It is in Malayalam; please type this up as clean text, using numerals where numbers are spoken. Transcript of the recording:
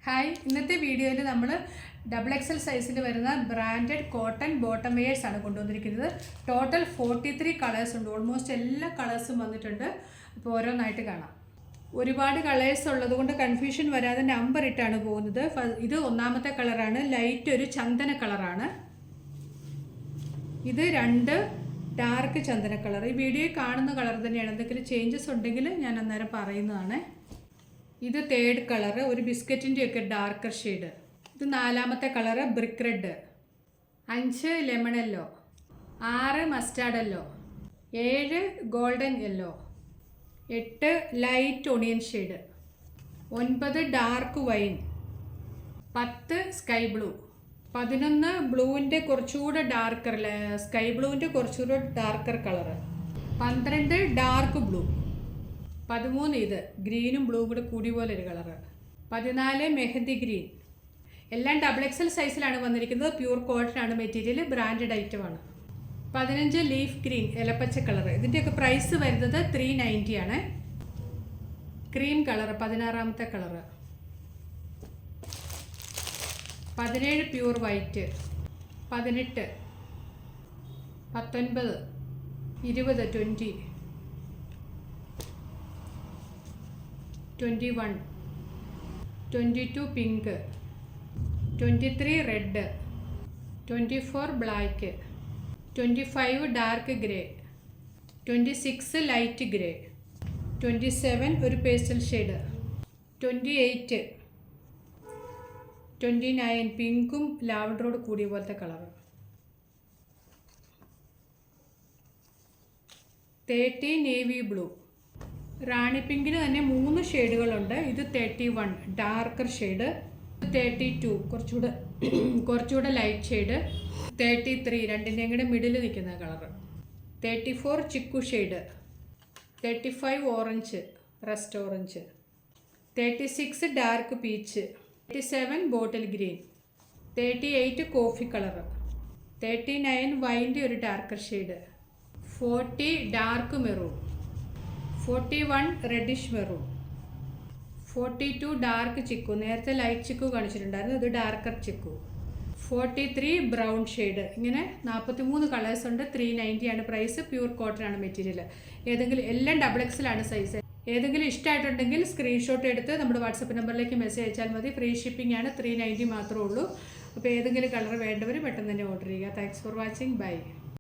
ഹായ്, ഇന്നത്തെ വീഡിയോയിൽ നമ്മൾ XXL സൈസിൽ വരുന്ന ബ്രാൻഡഡ് കോട്ടൺ ബോട്ടം വെയേഴ്സ് ആണ് കൊണ്ടുവന്നിരിക്കുന്നത്. ടോട്ടൽ 43 കളേഴ്സ് ഉണ്ട്. ഓൾമോസ്റ്റ് എല്ലാ കളേഴ്സും വന്നിട്ടുണ്ട്. അപ്പോൾ ഓരോന്നായിട്ട് കാണാം. ഒരുപാട് കളേഴ്സ് ഉള്ളതുകൊണ്ട് കൺഫ്യൂഷൻ വരാതെ നമ്പർ ഇട്ടാണ് പോകുന്നത്. ഇത് ഒന്നാമത്തെ കളറാണ്, ലൈറ്റ് ഒരു ചന്ദന കളറാണ്. ഇത് 2 ഡാർക്ക് ചന്ദന കളർ. ഈ വീഡിയോയിൽ കാണുന്ന കളർ തന്നെയാണ്. എന്തെങ്കിലും ചേഞ്ചസ് ഉണ്ടെങ്കിൽ ഞാൻ അന്നേരം പറയുന്നതാണ്. ഇത് 3rd കളർ, ഒരു ബിസ്ക്കറ്റിൻ്റെ ഒക്കെ ഡാർക്കർ ഷെയ്ഡ്. ഇത് 4ാമത്തെ colour, brick red. 5 lemon yellow, 6 mustard yellow, 7 golden yellow, 8 light onion shade, 9 dark wine, 10 sky blue, 11 ബ്ലൂവിൻ്റെ കുറച്ചുകൂടെ ഡാർക്കർ, സ്കൈ ബ്ലൂവിൻ്റെ കുറച്ചുകൂടെ ഡാർക്കർ കളറ്, 12 ഡാർക്ക് ബ്ലൂ, 13 ഇത് ഗ്രീനും ബ്ലൂ കൂടെ കൂടി പോലെ ഒരു കളറ്, 14 മെഹന്തി ഗ്രീൻ. എല്ലാം XXL സൈസിലാണ് വന്നിരിക്കുന്നത്. പ്യൂർ കോട്ടൺ ആണ് മെറ്റീരിയൽ, ബ്രാൻഡഡ് ഐറ്റമാണ്. 15 ലീഫ് ഗ്രീൻ, ഇലപ്പച്ച കളറ്. ഇതിൻ്റെയൊക്കെ പ്രൈസ് വരുന്നത് 390 ആണ്. ക്രീം കളറ് 16ാമത്തെ colour. 17 pure white, 18, 19, 20, 20, 21, 22 pink, 23 red, 24 black, 25 dark grey, 26 light grey, 27 ഒരു പേസ്റ്റൽ ഷെയ്ഡ്, 28, 29 പിങ്കും ലാവൻഡറോട് കൂടിയ പോലത്തെ കളർ, 30 നേവി ബ്ലൂ. റാണി പിങ്കിന് തന്നെ 3 ഷെയ്ഡുകളുണ്ട്. ഇത് 31 ഡാർക്കർ ഷെയ്ഡ്, 32 കുറച്ചുകൂടെ ലൈറ്റ് ഷെയ്ഡ്, 33 രണ്ടിൻ്റെയും കൂടെ മിഡിൽ നിൽക്കുന്ന colour, 34 chikoo shade, 35 orange rust orange, 36 dark peach, 37 bottle green, 38 coffee colour, 39 വൈൻ്റെ ഒരു darker shade, 40 dark maroon, 41 reddish maroon, 42 dark chikoo. നേരത്തെ ലൈറ്റ് ചിക്കു കാണിച്ചിട്ടുണ്ടായിരുന്നു, ഇത് ഡാർക്കർ ചിക്കു. 43 brown shade. ഇങ്ങനെ 43 കളേഴ്സ് ഉണ്ട്. 390 ആണ് പ്രൈസ്. പ്യൂർ കോട്ടൺ ആണ് മെറ്റീരിയൽ. എല്ലാം XXL ആണ് സൈസ്. ഏതെങ്കിലും ഇഷ്ടമായിട്ടുണ്ടെങ്കിൽ സ്ക്രീൻഷോട്ട് എടുത്ത് നമ്മുടെ വാട്സപ്പ് നമ്പറിലേക്ക് മെസ്സേജ് അയച്ചാൽ മതി. ഫ്രീ ഷിപ്പിംഗ് ആണ്. 390 മാത്രമേ ഉള്ളൂ. അപ്പോൾ ഏതെങ്കിലും കളർ വേണ്ടവർ പെട്ടെന്ന് തന്നെ ഓർഡർ ചെയ്യുക. Thanks for watching. ബൈ.